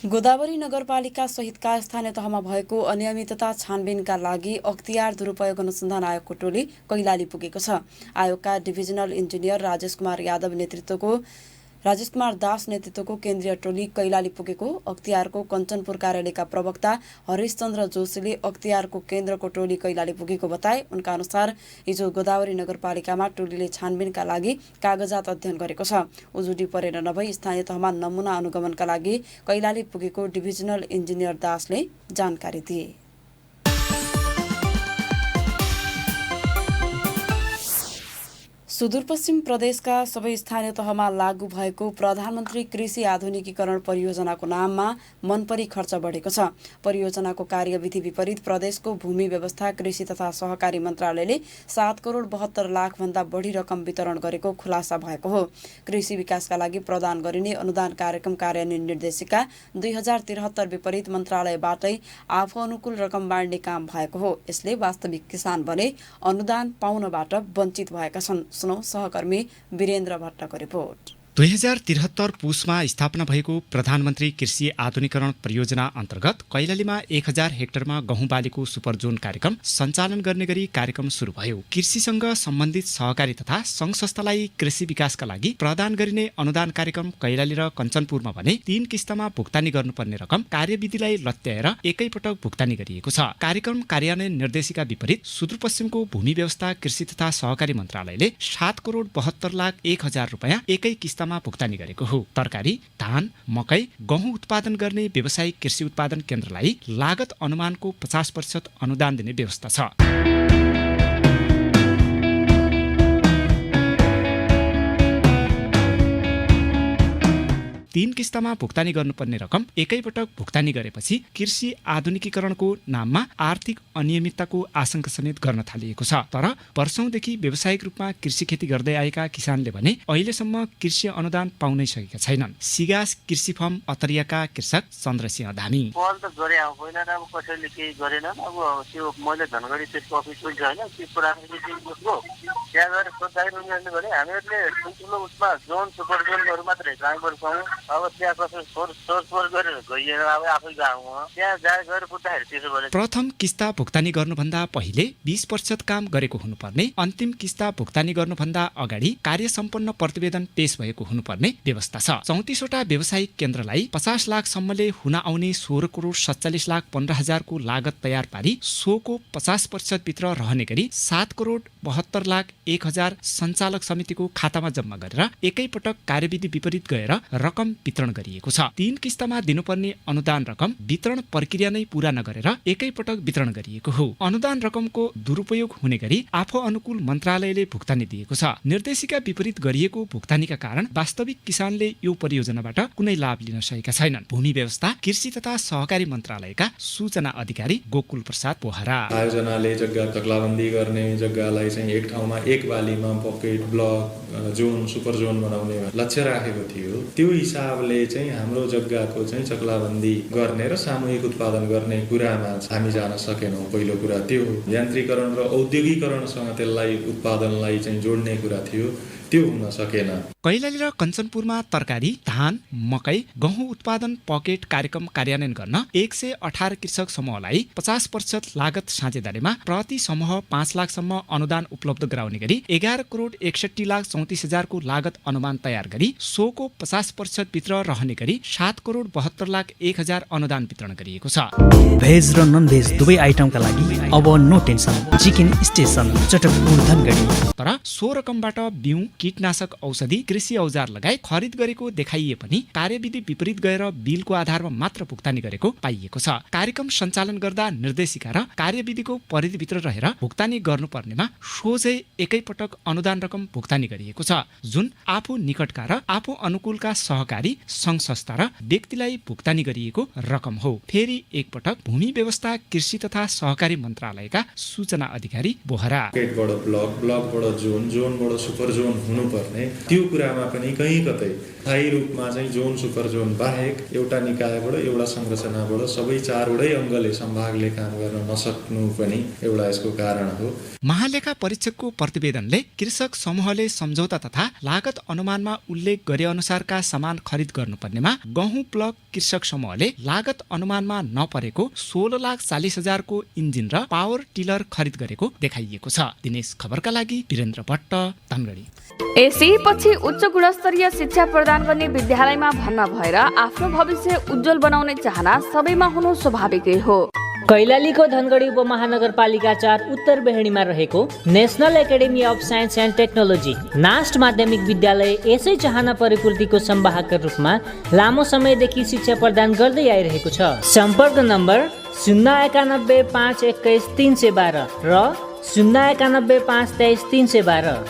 गोदावरी नगरपालिका सहितका स्थानीय तहमा भएको अनियमितता छानबिनका लागि अख्तियार दुरुपयोग अनुसन्धान आयोगको टोली कैलाली पुगेको छ। आयोगका डिभिजनल इन्जिनियर राजेश कुमार दास नेतृत्वको केन्द्रीय टोली कैलाली पुगेको अख्तियारको कञ्चनपुर कार्यालयका प्रवक्ता हरिशचन्द्र जोशीले अख्तियारको केन्द्रको टोली कैलाली पुगेको बताए। उनका अनुसार हिजो गोदावरी नगरपालिकामा टोलीले छानबिनका लागि कागजात अध्ययन गरेको छ। उजुरी परेर नभई स्थानीय तहमा नमुना अनुगमनका लागि कैलाली पुगेको डिभिजनल इन्जिनियर दासले जानकारी दिए। सुदूरपश्चिम प्रदेशका सबै स्थानीय तहमा लागू भएको प्रधानमन्त्री कृषि आधुनिकीकरण परियोजनाको नाममा मनपरी खर्च बढेको छ। परियोजनाको कार्यविधि विपरीत प्रदेशको भूमि व्यवस्था कृषि तथा सहकारी मन्त्रालयले 7 करोड 72 लाख भन्दा बढी रकम वितरण गरेको खुलासा भएको हो। कृषि विकासका लागि प्रदान गरिने अनुदान कार्यक्रम कार्यान्वयन निर्देशिका 2073 विपरीत मन्त्रालयबाटै आफू अनुकूल रकम बाँड्ने काम भएको हो। यसले वास्तविक किसान भने अनुदान पाउनबाट वञ्चित भएका छन्। सहकर्मी वीरेन्द्र भट्टको रिपोर्ट। 2073 पुसमा स्थापना भएको प्रधानमन्त्री कृषि आधुनिकीकरण परियोजना अन्तर्गत कैलालीमा 1000 हेक्टरमा गहुँ बालीको सुपर जोन कार्यक्रम सञ्चालन गर्ने गरी कार्यक्रम सुरु भयो। कृषिसँग सम्बन्धित सहकारी तथा सङ्घ संस्थालाई कृषि विकासका लागि प्रदान गरिने अनुदान कार्यक्रम कैलाली र कञ्चनपुरमा भने 3 किस्तामा भुक्तानी गर्नुपर्ने रकम कार्यविधिलाई लत्याएर एकैपटक भुक्तानी गरिएको छ। कार्यक्रम कार्यान्वयन निर्देशिका विपरीत सुदूरपश्चिमको भूमि व्यवस्था कृषि तथा सहकारी मन्त्रालयले 7 करोड 72 लाख 1 हजार रुपैयाँ एकै किस्ता भुक्तानी गरेको हो। तरकारी, धान, मकै, गहुँ उत्पादन गर्ने व्यावसायिक कृषि उत्पादन केन्द्रलाई लागत अनुमानको 50% अनुदान दिने व्यवस्था छ। 3 किस्तामा भुक्तानी गर्नुपर्ने रकम एकैपटक भुक्तानी गरेपछि कृषि आधुनिकीकरणको नाममा आर्थिक अनियमितताको आशंका समेत गर्न थालिएको छ। तर वर्षौंदेखि व्यावसायिक रूपमा कृषि खेती गर्दै आएका किसानले भने अहिलेसम्म कृषि अनुदान पाउनै सकेका छैनन्। सिगास कृषि फर्म अतरियाका कृषक चन्द्रसिंह धामी पहल त गरे पहिला त अब कसैले केही गरेनन्। अब त्यो मैले धनगढी त्यसको अफिस पनि छैन, त्यो पुरानो मिटिङको त्यहाँ गएर सोध्दाखेरि उनीहरूले भने हामीहरूले ठुल्ठुलो उसमा जोन सुपर जोनहरू मात्रै काम पाउँ। अब त्यहाँ कसै सोच गरेर गइएन, अब आफै गाउँ त्यहाँ गएर पुग्दाखेरि त्यसो भने प्रथम किस्ता भुक्तानी गर्नुभन्दा पहिले 20% काम गरेको हुनुपर्ने, अन्तिम किस्ता भुक्तानी गर्नुभन्दा अगाडि कार्य सम्पन्न प्रतिवेदन पेश भएको हुनुपर्ने व्यवस्था छ। 34 वटा व्यावसायिक केन्द्रलाई 50 लाखसम्मले हुन आउने 16 करोड 47 लाख 15 हजारको लागत तयार पारी सोको 50% भित्र रहने गरी 7 करोड 72 लाख 1 हजार सञ्चालक समितिको खातामा जम्मा गरेर एकैपटक कार्यविधि विपरीत गएर रकम वितरण गरिएको छ। 3 किस्तामा दिनुपर्ने अनुदान रकम वितरण प्रक्रिया नै पूरा नगरेर एकैपटक वितरण गरिएको हो। अनुदान रकमको दुरुपयोग हुने गरी आफू अनुकूल मन्त्रालयले भुक्तानी दिएको छ। निर्देशिका विपरीत गरिएको भुक्तानीका कारण वास्तविक किसानले यो परियोजनाबाट कुनै लाभ लिन सकेका छैनन्। भूमि व्यवस्था कृषि तथा सहकारी मन्त्रालयका सूचना अधिकारी गोकुल प्रसाद पोहरा आयोजनाले जग्गा तक्लाबन्दी गर्ने, जग्गालाई चाहिँ एक ठाउँमा एक बालीमा pocket block John super John बनाउने लक्ष्य राखेको थियो। त्यो हिसाबले चाहिँ हाम्रो जग्गाको चाहिँ चक्लाबन्दी गर्ने र सामूहिक उत्पादन गर्ने कुरामा हामी जान सकेनौँ। पहिलो कुरा त्यो यान्त्रिकरण र औद्योगिकरणसँग त्यसलाई उत्पादनलाई चाहिँ जोड्ने कुरा थियो, त्यो हुन सकेन। कैलाली र कञ्चनपुरमा तरकारी, धान, मकै, गहुँ उत्पादन पकेट कार्यक्रम कार्यान्वयन गर्न 118 कृषक समूहलाई 50% लागत साझेदारीमा प्रति समूह 5 लाखसम्म अनुदान उपलब्ध गराउने गरी 11 करोड 61 लाख 34 हजारको लागत अनुमान तयार गरी सोको 50% भित्र रहने गरी 7 करोड 72 लाख 1 हजार अनुदान वितरण गरिएको छ। भेज र नन भेज दुवै आइटमका लागि अब no tension. Chicken station Chatakpur Dhangadhi. तर सो रकमबाट बिउ, कीटनाशक औषधि, कृषि औजार लगायत खरिद गरेको देखाइए पनि कार्यविधि विपरीत गएर बिलको आधारमा मात्र भुक्तानी गरेको पाइएको छ। कार्यक्रम सञ्चालन गर्दा निर्देशिका र कार्यविधिको परिधिभित्र रहेर भुक्तानी गर्नुपर्नेमा सोझै एकैपटक अनुदान रकम भुक्तानी गरिएको छ, जुन आफू निकटका र आफू अनुकूलका सहकारी सङ्घ संस्था र व्यक्तिलाई भुक्तानी गरिएको रकम हो। फेरि एकपटक भूमि व्यवस्था कृषि तथा सहकारी मन्त्रालयका सूचना अधिकारी बोहरा ब्लकबाट जोन, जोनबाट सुपर जोन हुनुपर्ने त्यो कुरामा पनि कहीँ कतै स्थायी रूपमा चाहिँ जोन सुपर जोन बाहेक एउटा निकायबाट एउटा संरचनाबाट सबै 4वटै अङ्गले सम्भागले काम गर्न नसक्नु पनि एउटा यसको कारण हो। महालेखा परीक्षकको प्रतिवेदनले कृषक समूहले सम्झौता तथा लागत अनुमानमा उल्लेख गरे अनुसारका सामान खरिद गर्नुपर्नेमा गहुँ प्लग कृषक समूहले लागत अनुमानमा नपरेको 16,40,000 को इन्जिन र पावर टिलर खरिद गरेको देखाइएको छ। दिनेश खबरका लागि वीरेन्द्र भट्ट, धनगढी। पछि उच्च गुणस्तरीय शिक्षा प्रदान गर्ने विद्यालयमा भर्ना भएर आफ्नो भविष्य उज्जवल बनाउने चाहना सबैमा हुनु स्वाभाविकै हो। कैलालीको धनगढी उपमहानगरपालिका 4 उत्तर बेहडीमा रहेको national academy of science and technology NAST माध्यमिक विद्यालय यसै चाहना परिपूर्तिको संवाहकका रूपमा लामो समयदेखि शिक्षा प्रदान गर्दै आइरहेको छ। सम्पर्क नम्बर 091 521 312 र 091 523 312।